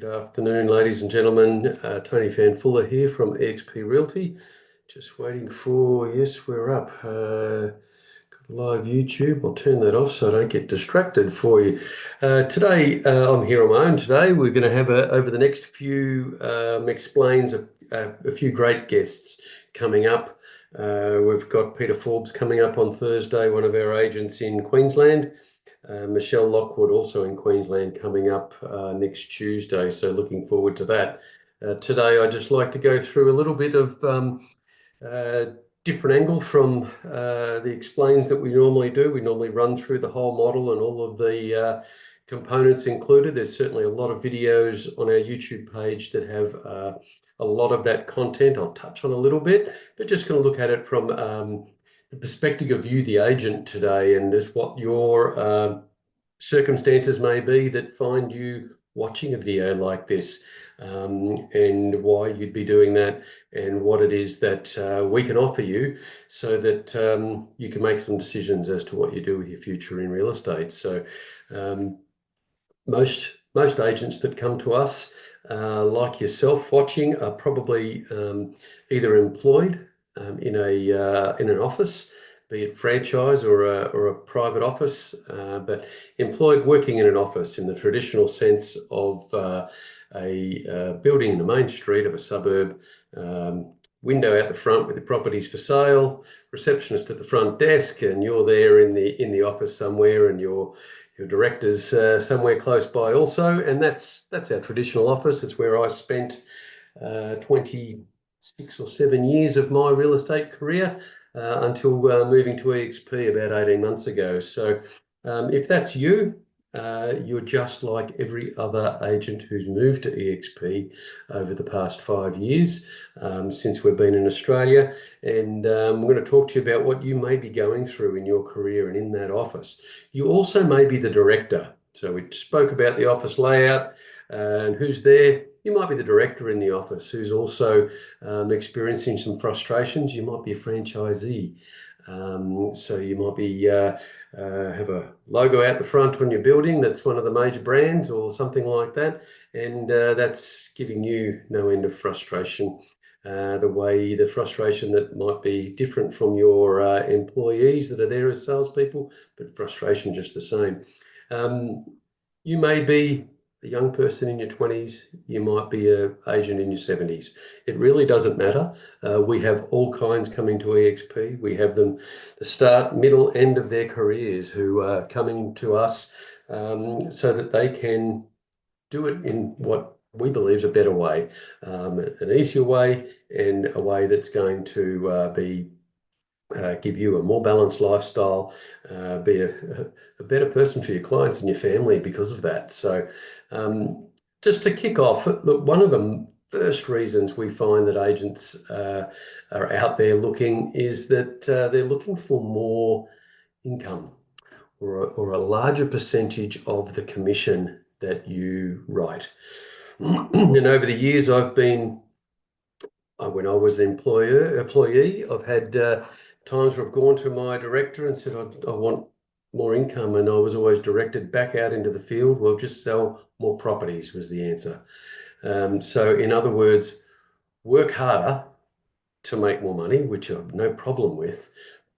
Good afternoon, ladies and gentlemen. Tony Fanfuller here from eXp Realty. Just waiting for, yes, we're up. Got live YouTube. I'll turn that off so I don't get distracted for you. Today, I'm here on my own today. We're going to have, over the next few explains, a few great guests coming up. We've got Peter Forbes coming up on Thursday, one of our agents in Queensland. Michelle Lockwood also in Queensland coming up next Tuesday, so looking forward to that. Today I'd just like to go through a little bit of different angle from the explains that we normally do. We normally run through the whole model and all of the components included. There's certainly a lot of videos on our YouTube page that have a lot of that content. I'll touch on a little bit, but just going to look at it from the perspective of you, the agent today, and just what your circumstances may be that find you watching a video like this, and why you'd be doing that, and what it is that we can offer you so that you can make some decisions as to what you do with your future in real estate. So most agents that come to us, like yourself watching, are probably either employed in an office, be it franchise or a private office, but employed working in an office in the traditional sense of a building in the main street of a suburb, window out the front with the properties for sale, receptionist at the front desk, and you're there in the office somewhere, and your director's somewhere close by also. And that's our traditional office. It's where I spent 26 or 7 years of my real estate career until moving to eXp about 18 months ago. So if that's you, you're just like every other agent who's moved to eXp over the past 5 years since we've been in Australia. And we're going to talk to you about what you may be going through in your career and in that office. You also may be the director. So we spoke about the office layout and who's there. You might be the director in the office who's also experiencing some frustrations. You might be a franchisee. So you might be have a logo out the front on your building that's one of the major brands or something like that, and that's giving you no end of frustration. The frustration that might be different from your employees that are there as salespeople, but frustration just the same. You may be a young person in your 20s, you might be an agent in your 70s. It really doesn't matter. We have all kinds coming to eXp. We have them the start, middle, end of their careers who are coming to us so that they can do it in what we believe is a better way, an easier way, and a way that's going to give you a more balanced lifestyle, be a better person for your clients and your family because of that. So just to kick off, look, one of the first reasons we find that agents are out there looking is that they're looking for more income or a larger percentage of the commission that you write. And over the years, when I was an employee, I've had times where I've gone to my director and said, I want more income. And I was always directed back out into the field. Well, just sell more properties was the answer. So in other words, work harder to make more money, which I have no problem with.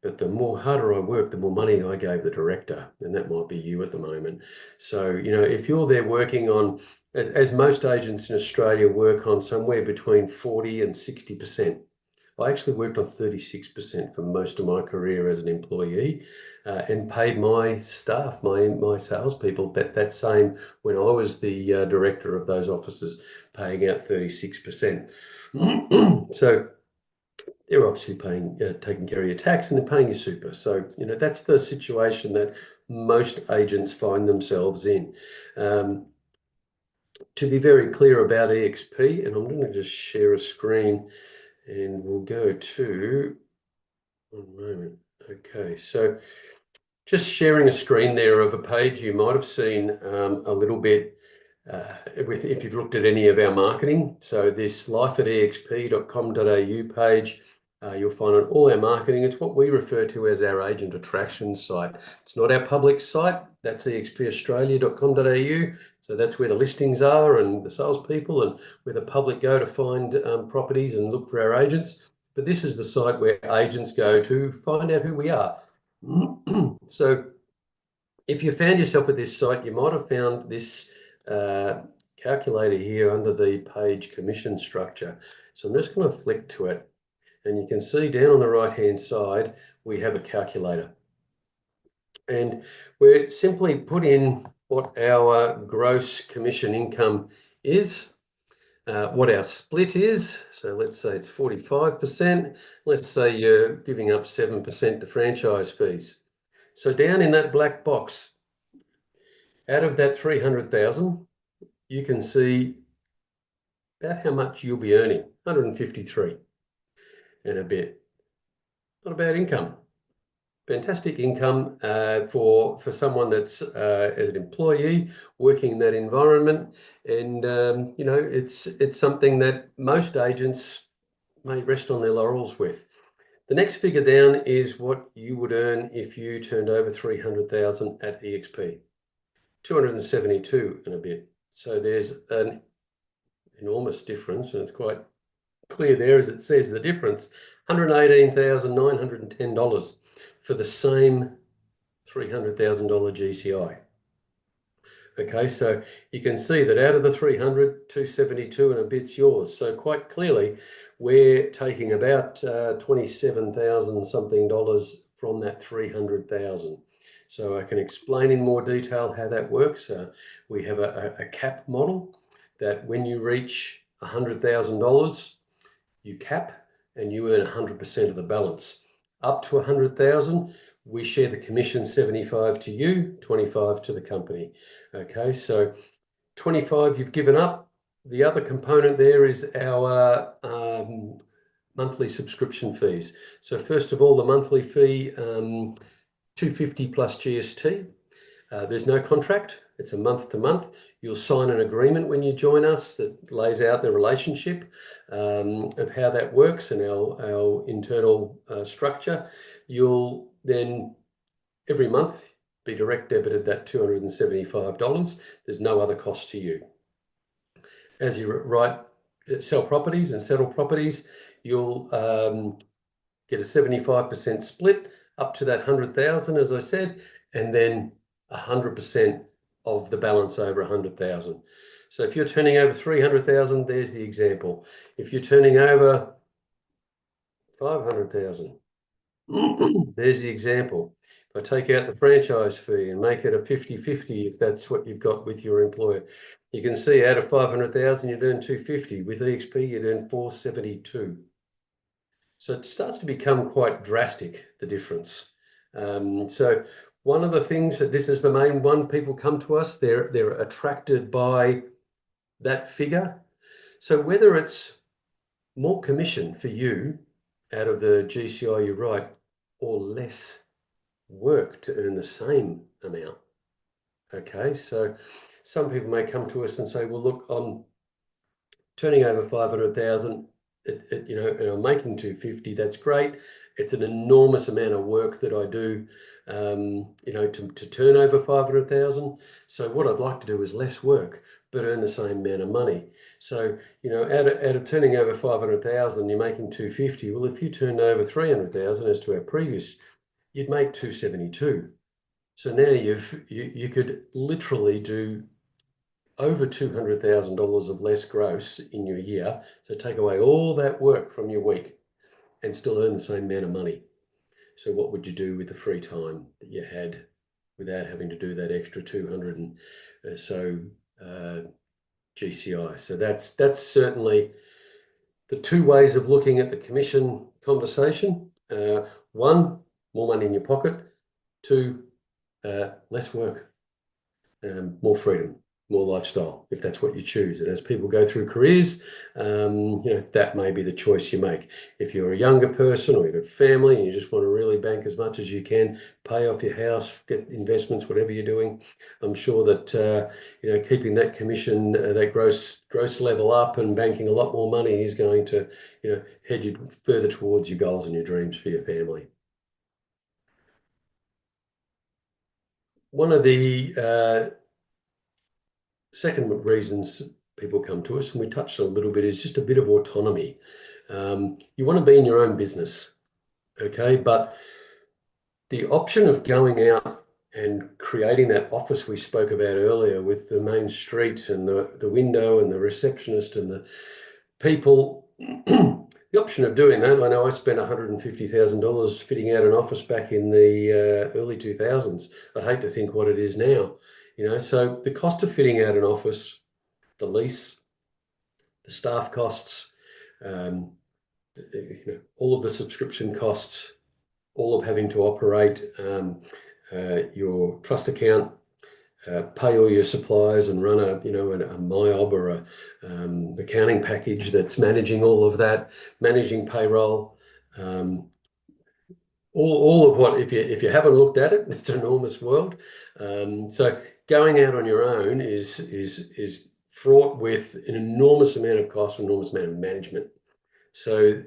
But the more harder I work, the more money I gave the director. And that might be you at the moment. So, if you're there working on, as most agents in Australia work on somewhere between 40 and 60%. I actually worked on 36% for most of my career as an employee and paid my staff, my salespeople, that same when I was the director of those offices, paying out 36%. So they're obviously taking care of your tax and they're paying your super. So, that's the situation that most agents find themselves in. To be very clear about eXp, and I'm going to just share a screen and we'll go to, one moment. Okay, so just sharing a screen there of a page you might have seen a little bit if you've looked at any of our marketing. So this lifeatexp.com.au page You'll find on all our marketing, it's what we refer to as our agent attraction site. It's not our public site. That's expaustralia.com.au. So that's where the listings are and the salespeople and where the public go to find properties and look for our agents. But this is the site where agents go to find out who we are. So if you found yourself at this site, you might have found this calculator here under the page commission structure. So I'm just going to flick to it. And you can see down on the right-hand side, we have a calculator. And we're simply put in what our gross commission income is, what our split is. So let's say it's 45%. Let's say you're giving up 7% to franchise fees. So down in that black box, out of that 300,000, you can see about how much you'll be earning, 153 and a bit. Not a bad income. Fantastic income for someone that's as an employee working in that environment, and you know, it's something that most agents may rest on their laurels with. The next figure down is what you would earn if you turned over 300,000 at eXp, 272 and a bit. So there's an enormous difference, and it's quite clear there as it says the difference, $118,910 for the same $300,000 GCI. Okay, so you can see that out of the 300, 272 and a bit's yours. So quite clearly, we're taking about 27,000 something dollars from that 300,000. So I can explain in more detail how that works. We have a cap model that when you reach $100,000, you cap and you earn 100% of the balance. Up to 100,000, we share the commission 75 to you, 25 to the company. Okay, so 25 you've given up. The other component there is our monthly subscription fees. So first of all, the monthly fee, 250 plus GST. There's no contract. It's a month to month. You'll sign an agreement when you join us that lays out the relationship of how that works and our internal structure. You'll then every month be direct debited that $275. There's no other cost to you. As you sell properties and settle properties, you'll get a 75% split up to that 100,000, as I said, and then 100% of the balance over 100,000. So if you're turning over 300,000, there's the example. If you're turning over 500,000, there's the example. If I take out the franchise fee and make it a 50-50, if that's what you've got with your employer, you can see out of 500,000, you'd earn 250. With eXp, you'd earn 472. So it starts to become quite drastic, the difference. So one of the things that this is the main one, people come to us, they're attracted by that figure. So whether it's more commission for you out of the GCI you write or less work to earn the same amount. Okay, so some people may come to us and say, well, look, I'm turning over 500,000, you know, and I'm making 250, that's great. It's an enormous amount of work that I do, you know, to turn over 500,000. So what I'd like to do is less work, but earn the same amount of money. So, you know, out of turning over 500,000, you're making 250. Well, if you turned over 300,000, as to our previous, you'd make 272. So now you could literally do over $200,000 of less gross in your year. So take away all that work from your week and still earn the same amount of money. So what would you do with the free time that you had without having to do that extra 200 and so GCI? So that's certainly the two ways of looking at the commission conversation. One, more money in your pocket. Two, less work, more freedom. more lifestyle, if that's what you choose. And as people go through careers, that may be the choice you make. If you're a younger person or you've got family and you just want to really bank as much as you can, pay off your house, get investments, whatever you're doing, I'm sure that keeping that commission, that gross level up and banking a lot more money is going to head you further towards your goals and your dreams for your family. One of the second reasons people come to us, and we touched on a little bit, is just a bit of autonomy. You want to be in your own business, okay? But the option of going out and creating that office we spoke about earlier with the main street and the window and the receptionist and the people, the option of doing that, I know I spent $150,000 fitting out an office back in the early 2000s. I'd hate to think what it is now. So the cost of fitting out an office, the lease, the staff costs, um, all of the subscription costs, all of having to operate your trust account, pay all your suppliers and run a MYOB or a accounting package that's managing all of that, managing payroll, all of what, if you haven't looked at it, it's an enormous world. So going out on your own is fraught with an enormous amount of cost, an enormous amount of management. So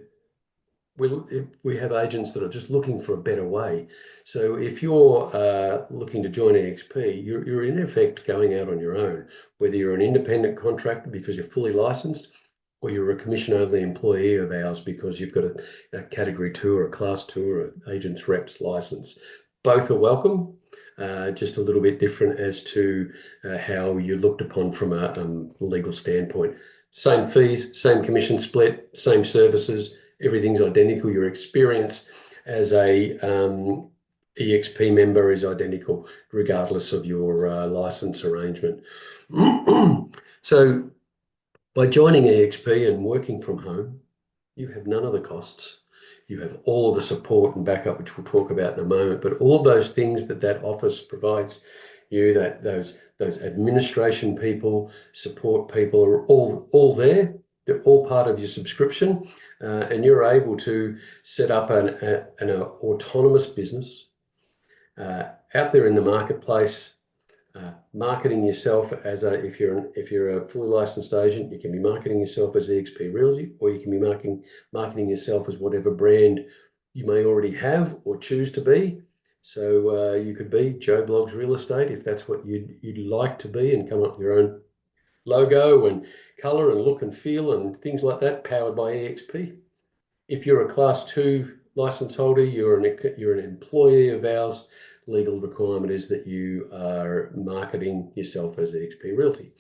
we have agents that are just looking for a better way. So if you're looking to join eXp, you're in effect going out on your own, whether you're an independent contractor because you're fully licensed, or you're a commission-only employee of ours because you've got a Category 2 or a Class 2 or an agent's reps license. Both are welcome, just a little bit different as to how you're looked upon from a legal standpoint. Same fees, same commission split, same services, everything's identical. Your experience as a eXp member is identical, regardless of your license arrangement. So by joining eXp and working from home, you have none of the costs. You have all of the support and backup, which we'll talk about in a moment, but all of those things that office provides you, that those administration people, support people are all there. They're all part of your subscription, and you're able to set up an autonomous business out there in the marketplace. Marketing yourself as if you're a fully licensed agent, you can be marketing yourself as eXp Realty, or you can be marketing yourself as whatever brand you may already have or choose to be. So you could be Joe Bloggs Real Estate if that's what you'd like to be, and come up with your own logo and color and look and feel and things like that, powered by eXp. If you're a Class 2 license holder, you're an employee of ours. Legal requirement is that you are marketing yourself as eXp Realty.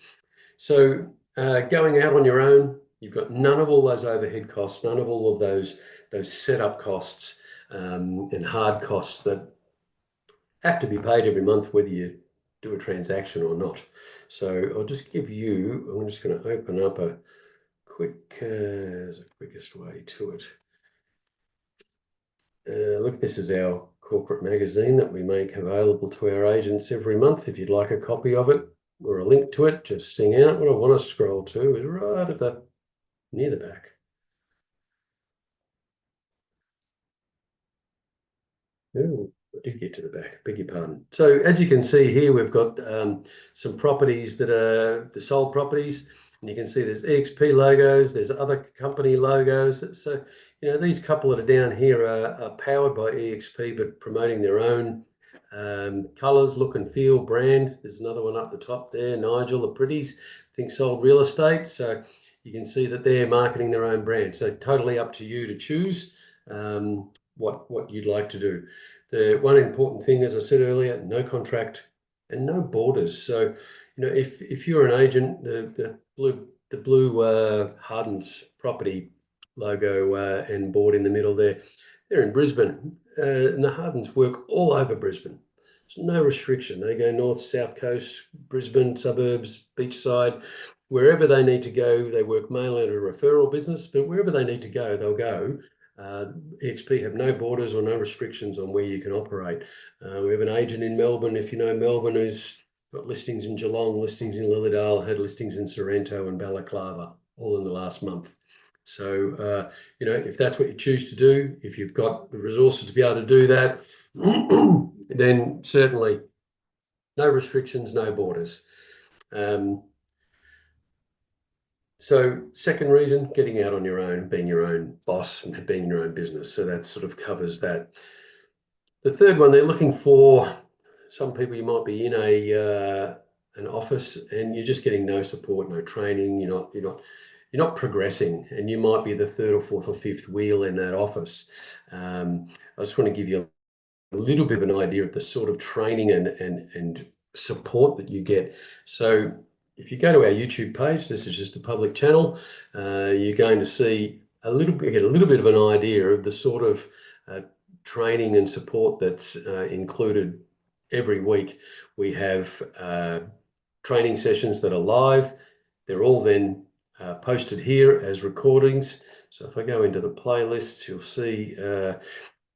So going out on your own, you've got none of all those overhead costs, none of all of those setup costs and hard costs that have to be paid every month, whether you do a transaction or not. So I'll just give you, I'm just going to open up a quick, the quickest way to it. Look, this is our corporate magazine that we make available to our agents every month. If you'd like a copy of it or a link to it, just sing out. What I want to scroll to is right at near the back. Oh, I did get to the back, beg your pardon. So as you can see here, we've got some properties that are the sold properties, and you can see there's eXp logos, there's other company logos. So, these couple that are down here are powered by eXp, but promoting their own colors, look and feel, brand. There's another one up the top there, Nigel, the Pretties, I think sold real estate. So you can see that they're marketing their own brand. So totally up to you to choose what you'd like to do. The one important thing, as I said earlier, no contract and no borders. So, if you're an agent, the blue Hardens property logo and board in the middle there, they're in Brisbane, and the Hardens work all over Brisbane. There's no restriction. They go north, south coast, Brisbane, suburbs, beachside, wherever they need to go. They work mainly on a referral business, but wherever they need to go, they'll go. eXp have no borders or no restrictions on where you can operate. We have an agent in Melbourne, if you know Melbourne, who's got listings in Geelong, listings in Lilydale, had listings in Sorrento and Balaclava, all in the last month. So, if that's what you choose to do, if you've got the resources to be able to do that, then certainly no restrictions, no borders. So second reason, getting out on your own, being your own boss and being your own business. So that sort of covers that. The third one, they're looking for some people. You might be in an office and you're just getting no support, no training. You're not progressing, and you might be the third or fourth or fifth wheel in that office. I just want to give you a little bit of an idea of the sort of training and support that you get. So if you go to our YouTube page, this is just a public channel, you're going to see get a little bit of an idea of the sort of training and support that's included every week. We have training sessions that are live. They're all then posted here as recordings. So if I go into the playlists, you'll see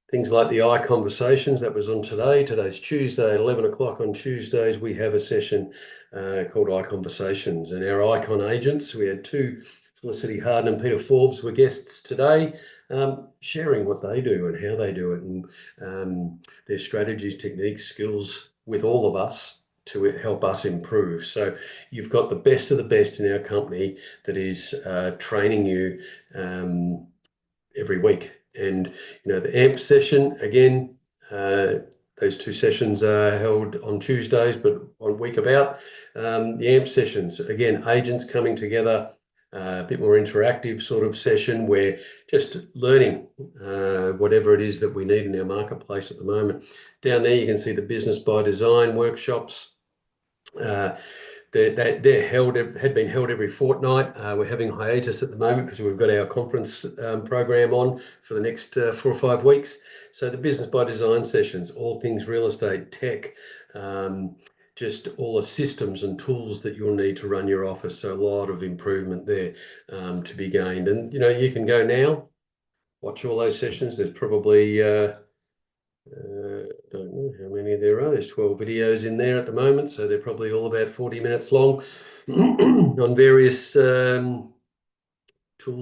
things like the iConversations that was on today. Today's Tuesday at 11 o'clock on Tuesdays. We have a session called iConversations, and our icon agents, we had two, Felicity Harden and Peter Forbes, were guests today, sharing what they do and how they do it, and their strategies, techniques, skills with all of us to help us improve. So you've got the best of the best in our company that is training you every week. And the AMP session, again, those two sessions are held on Tuesdays, but on week about. The AMP sessions, again, agents coming together, a bit more interactive sort of session where just learning whatever it is that we need in our marketplace at the moment. Down there, you can see the Business by Design workshops. They're had been held every fortnight. We're having hiatus at the moment because we've got our conference program on for the next 4 or 5 weeks. So the Business by Design sessions, all things real estate, tech, just all the systems and tools that you'll need to run your office. So a lot of improvement there to be gained. And you can go now, watch all those sessions. There's probably don't know how many there are. There's 12 videos in there at the moment, so they're probably all about 40 minutes long on various tools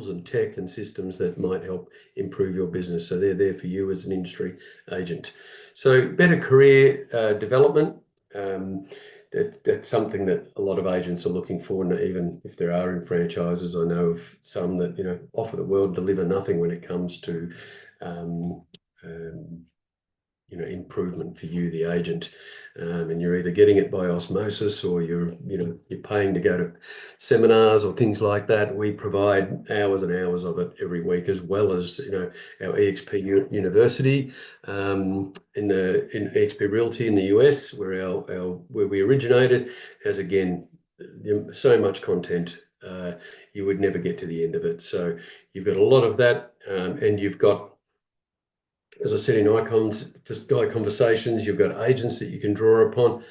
and tech and systems that might help improve your business. So they're there for you as an industry agent. So better career development. That's something that a lot of agents are looking for, and even if there are in franchises, I know of some that offer the world, deliver nothing when it comes to improvement for you, the agent, and you're either getting it by osmosis or you're paying to go to seminars or things like that. We provide hours and hours of it every week, as well as our eXp University in eXp Realty in the US, where where we originated, has again so much content. You would never get to the end of it. So you've got a lot of that, and you've got, as I said, in iConversations, you've got agents that you can draw upon.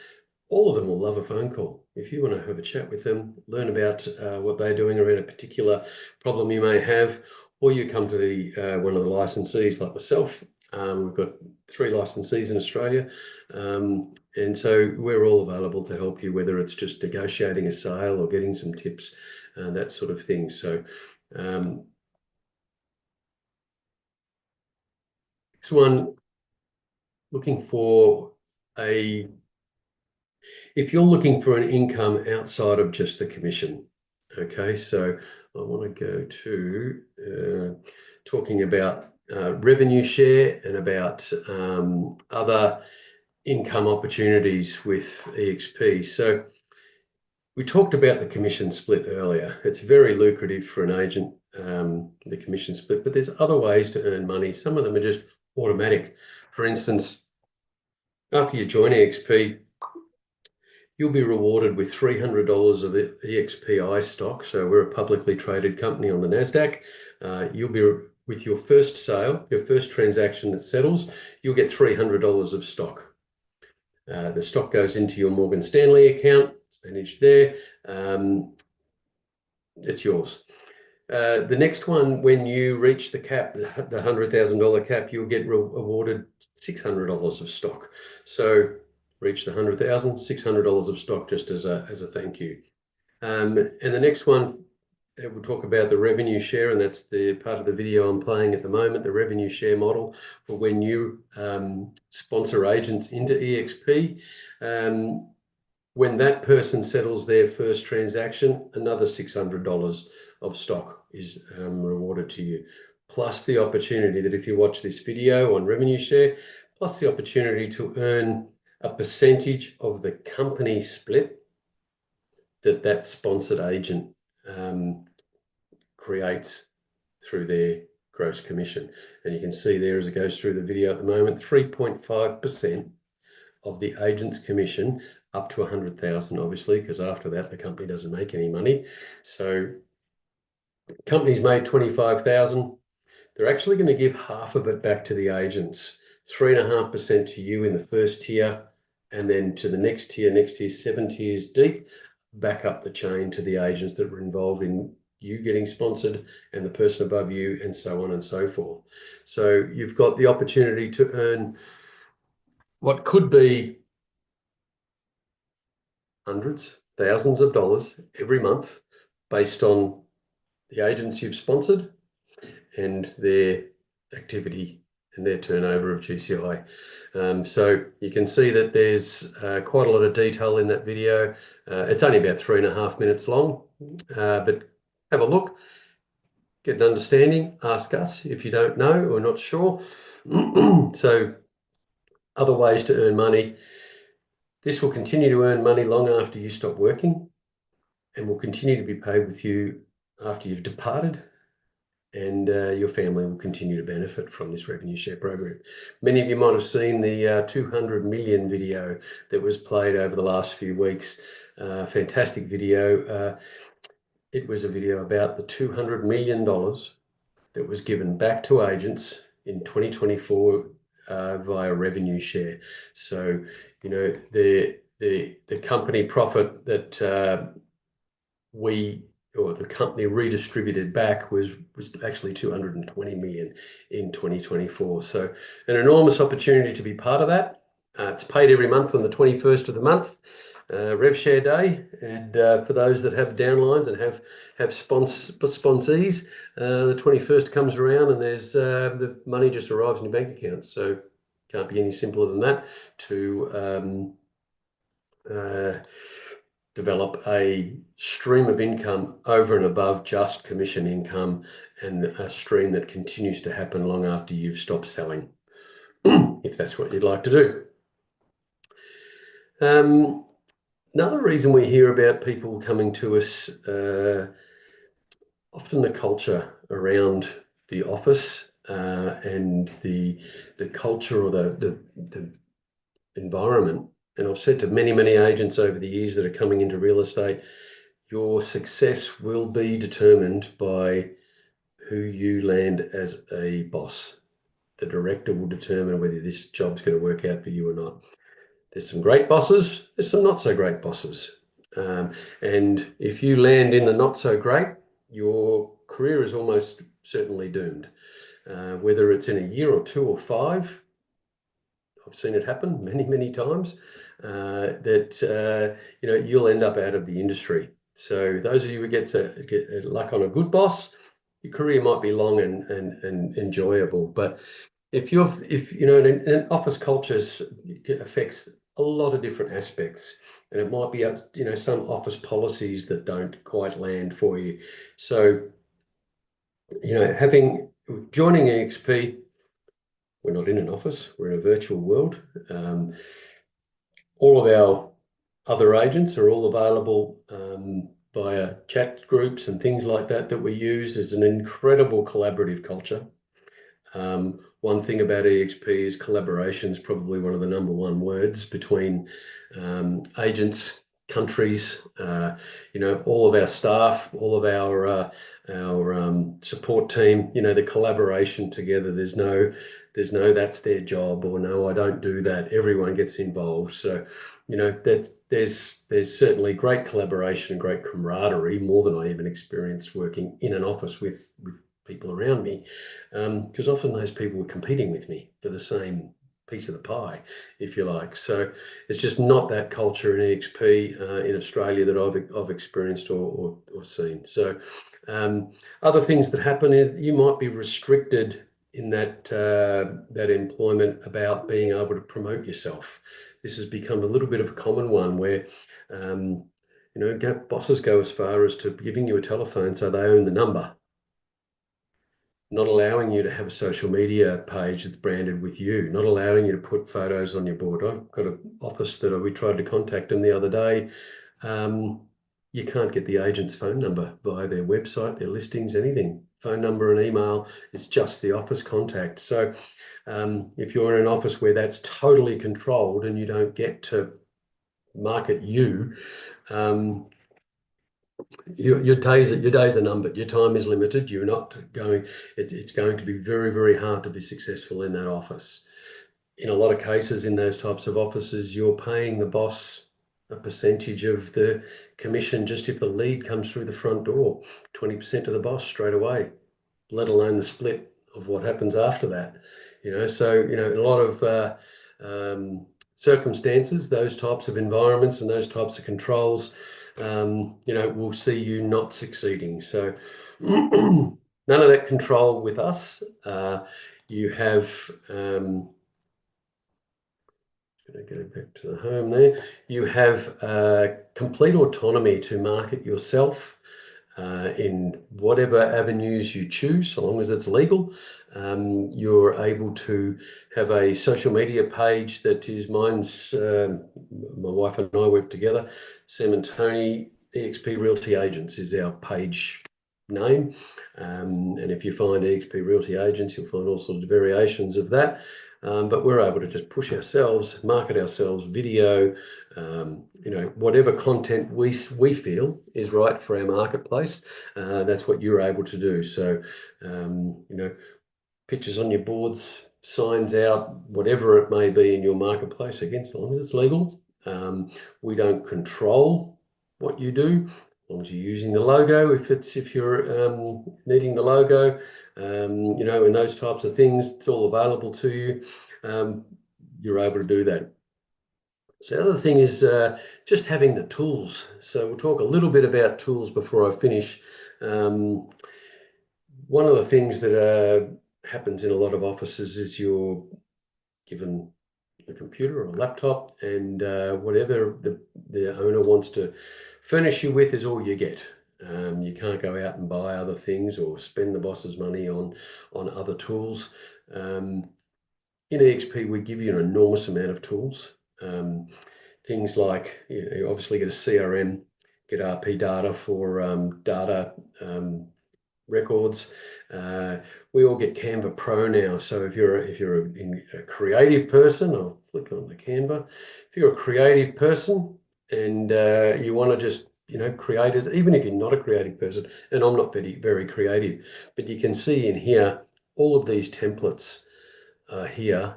All of them will love a phone call. If you want to have a chat with them, learn about what they're doing around a particular problem you may have, or you come to one of the licensees like myself. We've got 3 licensees in Australia. And so we're all available to help you, whether it's just negotiating a sale or getting some tips, that sort of thing. So next one, if you're looking for an income outside of just the commission, okay, so I want to go to talking about revenue share and about other income opportunities with eXp. So we talked about the commission split earlier. It's very lucrative for an agent, the commission split, but there's other ways to earn money. Some of them are just automatic. For instance, after you join eXp, you'll be rewarded with $300 of eXpI stock. So we're a publicly traded company on the NASDAQ. You'll be, with your first sale, your first transaction that settles, you'll get $300 of stock. The stock goes into your Morgan Stanley account. It's managed there. It's yours. The next one, when you reach the cap, the $100,000 cap, you'll get awarded $600 of stock. So reach the 100,000, $600 of stock just as a thank you. And the next one, we'll talk about the revenue share, and that's the part of the video I'm playing at the moment, the revenue share model for when you sponsor agents into eXp. When that person settles their first transaction, another $600 of stock is rewarded to you. Plus the opportunity that if you watch this video on revenue share, plus the opportunity to earn a percentage of the company split that sponsored agent creates through their gross commission. And you can see there as it goes through the video at the moment, 3.5% of the agent's commission up to 100,000, obviously, because after that, the company doesn't make any money. So companies made 25,000. They're actually going to give half of it back to the agents, 3.5% to you in the first tier, and then to the next tier, 7 tiers deep, back up the chain to the agents that were involved in you getting sponsored and the person above you, and so on and so forth. So you've got the opportunity to earn what could be hundreds, thousands of dollars every month based on the agents you've sponsored and their activity and their turnover of GCI. So you can see that there's quite a lot of detail in that video. It's only about 3.5 minutes long, but have a look, get an understanding, ask us if you don't know or not sure. So other ways to earn money. This will continue to earn money long after you stop working and will continue to be paid with you after you've departed, and your family will continue to benefit from this revenue share program. Many of you might have seen the 200 million video that was played over the last few weeks. Fantastic video. It was a video about the $200 million that was given back to agents in 2024 via revenue share. So, you know, the company profit that the company redistributed back was actually 220 million in 2024. So an enormous opportunity to be part of that. It's paid every month on the 21st of the month, Rev Share Day. And for those that have downlines and have sponsees, the 21st comes around and there's the money just arrives in your bank account. So can't be any simpler than that to develop a stream of income over and above just commission income, and a stream that continues to happen long after you've stopped selling, if that's what you'd like to do. Another reason we hear about people coming to us, often the culture around the office and the culture or the environment. And I've said to many, many agents over the years that are coming into real estate, your success will be determined by who you land as a boss. The director will determine whether this job's going to work out for you or not. There's some great bosses, there's some not so great bosses. And if you land in the not so great, your career is almost certainly doomed. Whether it's in a year or 2 or 5, I've seen it happen many, many times, that you know, you'll end up out of the industry. So those of you who get luck on a good boss, your career might be long and enjoyable. But if you know, in office cultures, it affects a lot of different aspects, and it might be, you know, some office policies that don't quite land for you. So, you know, joining eXp, we're not in an office, we're in a virtual world. All of our other agents are all available via chat groups and things like that we use. There's an incredible collaborative culture. One thing about eXp is collaboration is probably one of the number one words between agents, countries, you know, all of our staff, all of our support team, you know, the collaboration together. There's no that's their job, or no, I don't do that. Everyone gets involved. So, you know, that there's certainly great collaboration and great camaraderie, more than I even experienced working in an office with people around me, because often those people were competing with me for the same piece of the pie, if you like. So it's just not that culture in eXp in Australia that I've experienced or seen. So other things that happen is you might be restricted in that employment about being able to promote yourself. This has become a little bit of a common one where bosses go as far as to giving you a telephone so they own the number, not allowing you to have a social media page that's branded with you, not allowing you to put photos on your board. I've got an office that we tried to contact them the other day. You can't get the agent's phone number via their website, their listings, anything. Phone number and email is just the office contact. So if you're in an office where that's totally controlled and you don't get to market you, your days are numbered. Your time is limited. You're not going. It's going to be very, very hard to be successful in that office. In a lot of cases, in those types of offices, you're paying the boss a percentage of the commission just if the lead comes through the front door, 20% to the boss straight away, let alone the split of what happens after that. So in a lot of circumstances, those types of environments and those types of controls, will see you not succeeding. So none of that control with us. You have, going to go back to the home there. You have complete autonomy to market yourself in whatever avenues you choose, so long as it's legal. You're able to have a social media page that is mine's, my wife and I work together, Sam and Tony, eXp Realty Agents is our page name. And if you find eXp Realty Agents, you'll find all sorts of variations of that. But we're able to just push ourselves, market ourselves, video, whatever content we feel is right for our marketplace. That's what you're able to do. So, pictures on your boards, signs out, whatever it may be in your marketplace, again, as long as it's legal. We don't control what you do, as long as you're using the logo. If you're needing the logo, and those types of things, it's all available to you. You're able to do that. So the other thing is just having the tools. So we'll talk a little bit about tools before I finish. One of the things that happens in a lot of offices is you're given a computer or a laptop, and whatever the owner wants to furnish you with is all you get. You can't go out and buy other things or spend the boss's money on other tools. In eXp, we give you an enormous amount of tools. Things like, you obviously get a CRM, get RP data for data records. We all get Canva Pro now. So if you're a creative person, I'll flick on the Canva. If you're a creative person and you want to just creators, even if you're not a creative person, and I'm not very creative, but you can see in here all of these templates are here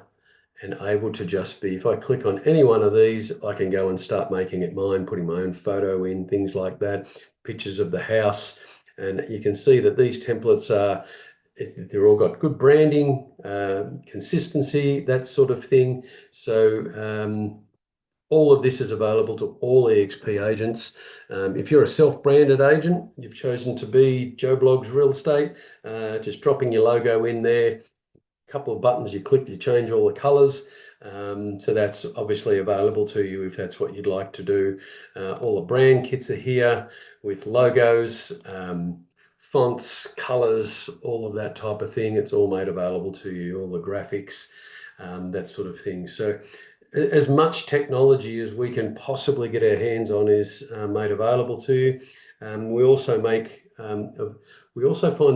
and able to just be, if I click on any one of these, I can go and start making it mine, putting my own photo in, things like that, pictures of the house. And you can see that these templates they're all got good branding, consistency, that sort of thing. So all of this is available to all eXp agents. If you're a self-branded agent, you've chosen to be Joe Bloggs Real Estate, just dropping your logo in there, couple of buttons you click, you change all the colors. So that's obviously available to you if that's what you'd like to do. All the brand kits are here with logos, fonts, colors, all of that type of thing. It's all made available to you, all the graphics, that sort of thing. So as much technology as we can possibly get our hands on is made available to you. We also find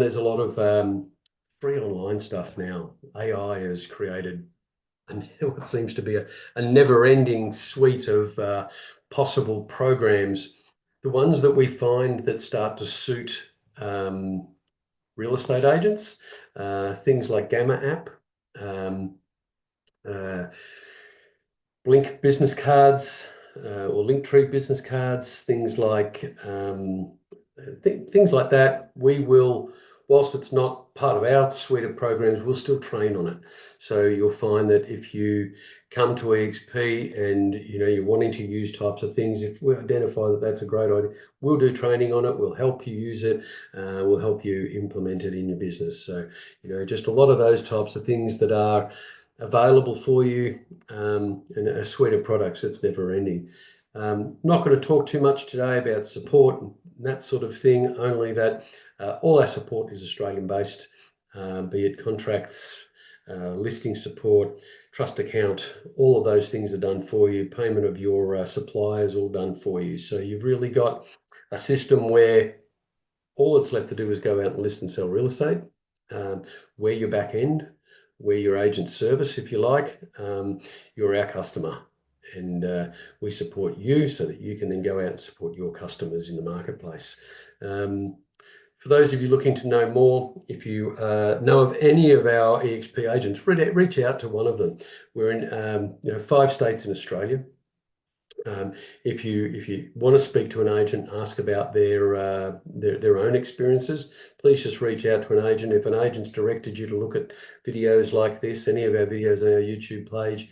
there's a lot of free online stuff now. AI has created what seems to be a never-ending suite of possible programs. The ones that we find that start to suit real estate agents, things like Gamma app, Blink business cards, or Linktree business cards, things like that. whilst it's not part of our suite of programs, we'll still train on it. So you'll find that if you come to eXp and you're wanting to use types of things, if we identify that that's a great idea, we'll do training on it. We'll help you use it. We'll help you implement it in your business. So just a lot of those types of things that are available for you, and a suite of products that's never ending. Not going to talk too much today about support and that sort of thing, only that all our support is Australian based, be it contracts, listing support, trust account, all of those things are done for you. Payment of your suppliers, all done for you. So you've really got a system where all that's left to do is go out and list and sell real estate. We're your back end, we're your agent service, if you like. You're our customer, and we support you so that you can then go out and support your customers in the marketplace. For those of you looking to know more, if you know of any of our eXp agents, reach out to one of them. We're in 5 states in Australia. If you want to speak to an agent, ask about their own experiences, please just reach out to an agent. If an agent's directed you to look at videos like this, any of our videos on our YouTube page,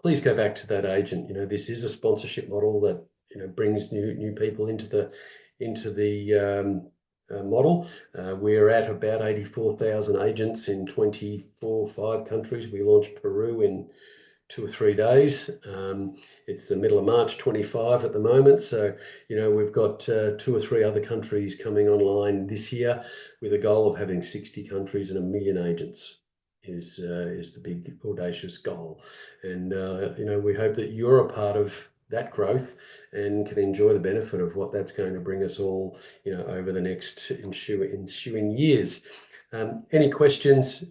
please go back to that agent. This is a sponsorship model that brings new people into the model. We're at about 84,000 agents in 5 countries. We launched Peru in 2 or 3 days. It's the middle of March 25 at the moment. So, we've got 2 or 3 other countries coming online this year with a goal of having 60 countries and 1 million agents is the big audacious goal. And, we hope that you're a part of that growth and can enjoy the benefit of what that's going to bring us all, over the next ensuing years. Any questions?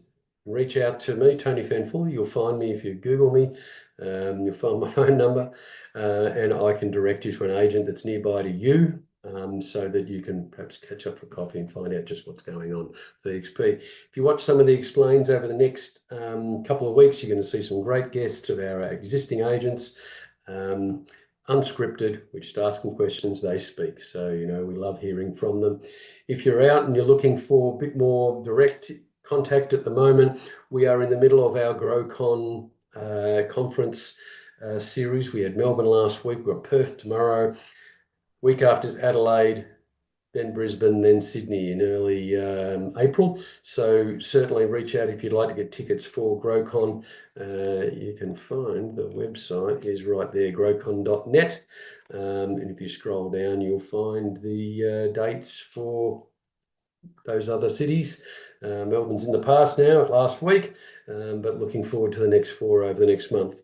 Reach out to me, Tony Fanfully. You'll find me if you Google me. You'll find my phone number, and I can direct you to an agent that's nearby to you, so that you can perhaps catch up for coffee and find out just what's going on with eXp. If you watch some of the explains over the next couple of weeks, you're going to see some great guests of our existing agents. Unscripted, we just ask them questions, they speak. So, we love hearing from them. If you're out and you're looking for a bit more direct contact at the moment, we are in the middle of our GrowCon conference series. We had Melbourne last week, we've got Perth tomorrow, week after is Adelaide, then Brisbane, then Sydney in early April. So certainly reach out if you'd like to get tickets for GrowCon. You can find the website is right there, growcon.net. And if you scroll down, you'll find the dates for those other cities. Melbourne's in the past now, last week, but looking forward to the next 4 over the next month.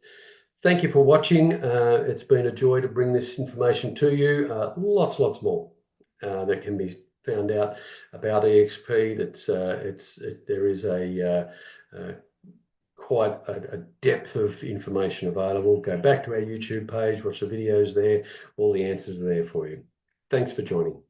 Thank you for watching. It's been a joy to bring this information to you. Lots more that can be found out about eXp. There is quite a depth of information available. Go back to our YouTube page, watch the videos there. All the answers are there for you. Thanks for joining.